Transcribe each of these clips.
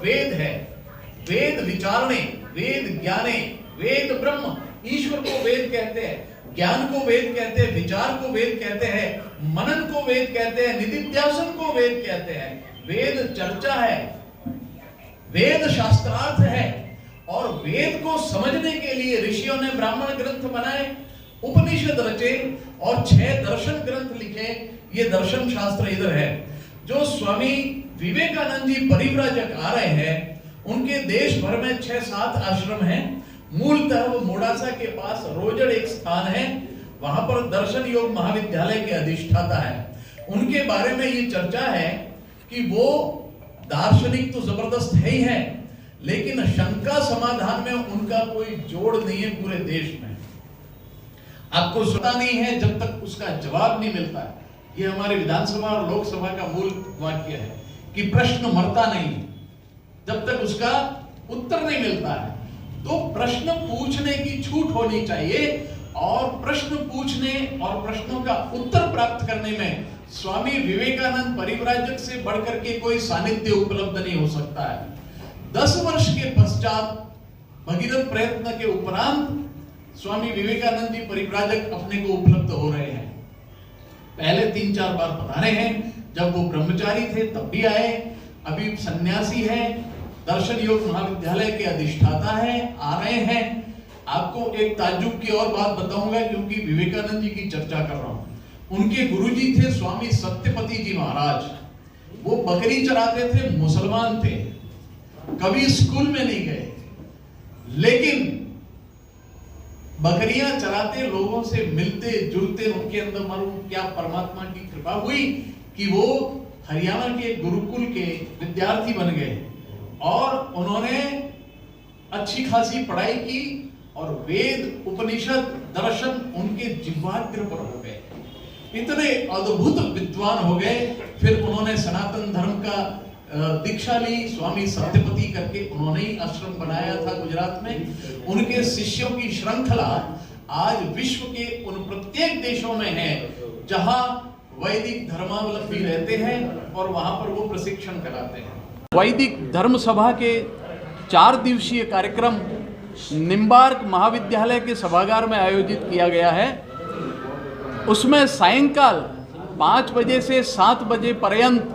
वेद है, वेद विचारणे, वेद ज्ञाने, वेद ब्रह्म। ईश्वर को वेद कहते हैं, ज्ञान को वेद कहते हैं, विचार को वेद कहते हैं, मनन को वेद कहते हैं, निधिध्यासन को वेद कहते हैं। वेद चर्चा है, वेद शास्त्रार्थ है, और वेद को समझने के लिए ऋषियों ने ब्राह्मण ग्रंथ बनाए, उपनिषद रचे और 6 दर्शन ग्रंथ लिखे। ये दर्शन शास्त्र इधर है। जो स्वामी विवेकानंद जी परिव्राजक आ रहे हैं, उनके देश भर में 6-7 आश्रम हैं। मूलतः वो मोडासा के पास रोजड़ एक स्थान है, वहां पर दर्शन योग महाविद्यालय के अधिष्ठाता है। उनके बारे में ये चर्चा है कि वो दार्शनिक तो जबरदस्त है ही है, लेकिन शंका समाधान में उनका कोई जोड़ नहीं है पूरे देश में। आपको सुनता नहीं है जब तक उसका जवाब नहीं मिलता है। ये हमारे विधानसभा और लोकसभा का मूल वाक्य है कि प्रश्न मरता नहीं जब तक उसका उत्तर नहीं मिलता है। तो प्रश्न पूछने की छूट होनी चाहिए, और प्रश्न पूछने और प्रश्नों का उत्तर प्राप्त करने में स्वामी विवेकानंद परिव्राजक से बढ़कर के कोई सानिध्य उपलब्ध नहीं हो सकता है। 10 वर्ष के पश्चात भगीरथ प्रयत्न के उपरांत स्वामी विवेकानंद जी परिव्राजक अपने को उपलब्ध हो रहे हैं। पहले 3-4 बार पधारे हैं, जब वो ब्रह्मचारी थे तब भी आए, अभी सन्यासी है, दर्शन योग महाविद्यालय के अधिष्ठाता है, आ रहे हैं। आपको एक ताज्जुब की और बात बताऊंगा, क्योंकि विवेकानंद जी की चर्चा कर रहा हूं। उनके गुरुजी थे स्वामी सत्यपति जी महाराज। वो बकरी चराते थे, मुसलमान थे, कभी स्कूल में नहीं गए, लेकिन बकरियां चराते, लोगों से मिलते जुलते, उनके अंदर मालूम क्या परमात्मा की कृपा हुई कि वो हरियाणा के गुरुकुल के विद्यार्थी बन गए, और उन्होंने अच्छी खासी पढ़ाई की, और वेद उपनिषद दर्शन उनके जिह्वाग्र पर हो गए, इतने अद्भुत विद्वान हो गए। फिर उन्होंने सनातन धर्म का दीक्षा ली, स्वामी सत्यपति करके उन्होंने ही आश्रम बनाया था गुजरात में। उनके शिष्यों की श्रृंखला आज विश्व के उन प्रत्येक देशों में है जहां वैदिक धर्मावलंबी रहते हैं, और वहां पर वो प्रशिक्षण कराते हैं। वैदिक धर्म सभा के 4 दिवसीय कार्यक्रम निम्बार्क महाविद्यालय के सभागार में आयोजित किया गया है। उसमें सायंकाल 5 बजे से 7 बजे पर्यंत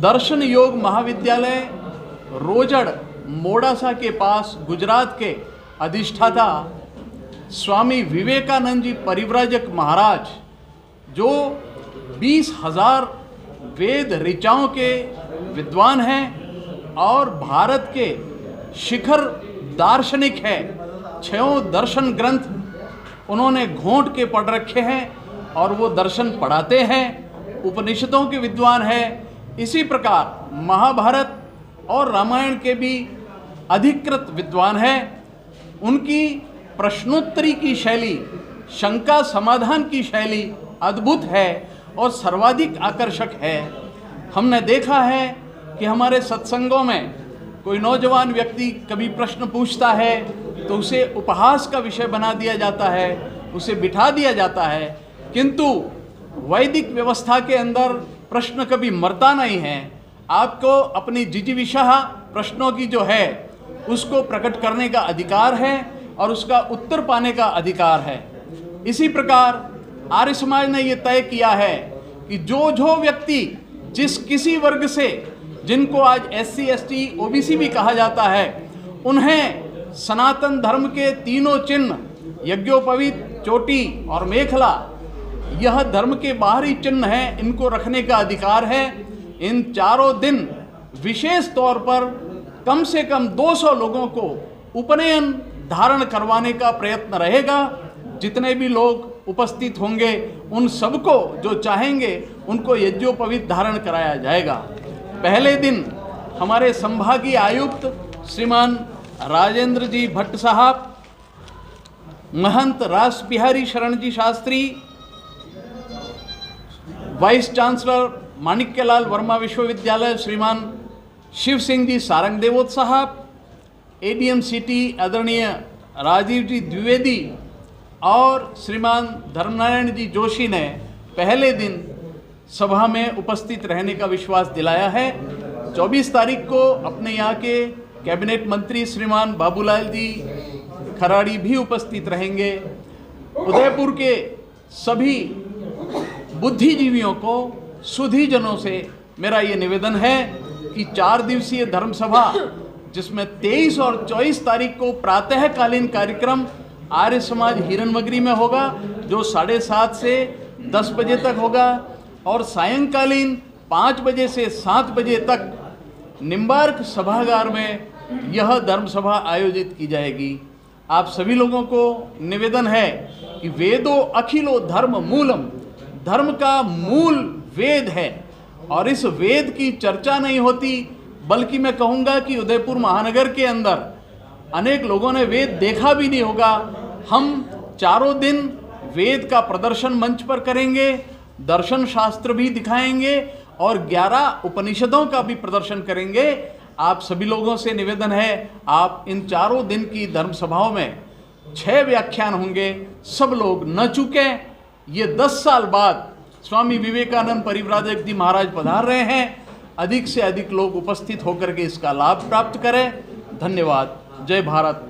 दर्शन योग महाविद्यालय रोजड़ मोडासा के पास गुजरात के अधिष्ठाता स्वामी विवेकानंद जी परिव्राजक महाराज, जो 20,000 वेद ऋचाओं के विद्वान हैं और भारत के शिखर दार्शनिक है, 6 दर्शन ग्रंथ उन्होंने घोंट के पढ़ रखे हैं, और वो दर्शन पढ़ाते हैं, उपनिषदों के विद्वान है। इसी प्रकार महाभारत और रामायण के भी अधिकृत विद्वान हैं। उनकी प्रश्नोत्तरी की शैली, शंका समाधान की शैली अद्भुत है और सर्वाधिक आकर्षक है। हमने देखा है कि हमारे सत्संगों में कोई नौजवान व्यक्ति कभी प्रश्न पूछता है तो उसे उपहास का विषय बना दिया जाता है, उसे बिठा दिया जाता है, किंतु वैदिक व्यवस्था के अंदर प्रश्न कभी मरता नहीं है। आपको अपनी जिजीविषा प्रश्नों की जो है उसको प्रकट करने का अधिकार है और उसका उत्तर पाने का अधिकार है। इसी प्रकार आर्य समाज ने यह तय किया है कि जो व्यक्ति जिस किसी वर्ग से, जिनको आज SC ST OBC भी कहा जाता है, उन्हें सनातन धर्म के तीनों चिन्ह यज्ञोपवीत, चोटी और मेखला, यह धर्म के बाहरी चिन्ह हैं, इनको रखने का अधिकार है। इन 4 दिन विशेष तौर पर कम से कम 200 लोगों को उपनयन धारण करवाने का प्रयत्न रहेगा। जितने भी लोग उपस्थित होंगे उन सबको, जो चाहेंगे उनको यज्ञोपवीत धारण कराया जाएगा। पहले दिन हमारे संभागीय आयुक्त श्रीमान राजेंद्र जी भट्ट साहब, महंत रास बिहारी शरण जी शास्त्री, वाइस चांसलर माणिक्यलाल वर्मा विश्वविद्यालय श्रीमान शिव सिंह जी सारंग देवोत साहब, ADM सिटी आदरणीय राजीव जी द्विवेदी और श्रीमान धर्मनारायण जी जोशी ने पहले दिन सभा में उपस्थित रहने का विश्वास दिलाया है। 24 तारीख को अपने यहाँ के कैबिनेट मंत्री श्रीमान बाबूलाल जी खराड़ी भी उपस्थित रहेंगे। उदयपुर के सभी बुद्धिजीवियों को, सुधीजनों से मेरा ये निवेदन है कि 4 दिवसीय धर्म सभा, जिसमें 23 और 24 तारीख को प्रातःकालीन कार्यक्रम आर्य समाज हिरनमगरी में होगा, जो 7:30 से 10 बजे तक होगा, और सायंकालीन 5 बजे से 7 बजे तक निम्बार्क सभागार में यह धर्म सभा आयोजित की जाएगी। आप सभी लोगों को निवेदन है कि वेदो अखिलो धर्म मूलम, धर्म का मूल वेद है, और इस वेद की चर्चा नहीं होती, बल्कि मैं कहूँगा कि उदयपुर महानगर के अंदर अनेक लोगों ने वेद देखा भी नहीं होगा। हम चारों दिन वेद का प्रदर्शन मंच पर करेंगे, दर्शन शास्त्र भी दिखाएंगे और 11 उपनिषदों का भी प्रदर्शन करेंगे। आप सभी लोगों से निवेदन है, आप इन चारों दिन की धर्म सभाओं में 6 व्याख्यान होंगे, सब लोग न चूकें। ये 10 साल बाद स्वामी विवेकानंद परिव्राजक जी महाराज पधार रहे हैं, अधिक से अधिक लोग उपस्थित होकर के इसका लाभ प्राप्त करें। धन्यवाद। जय भारत।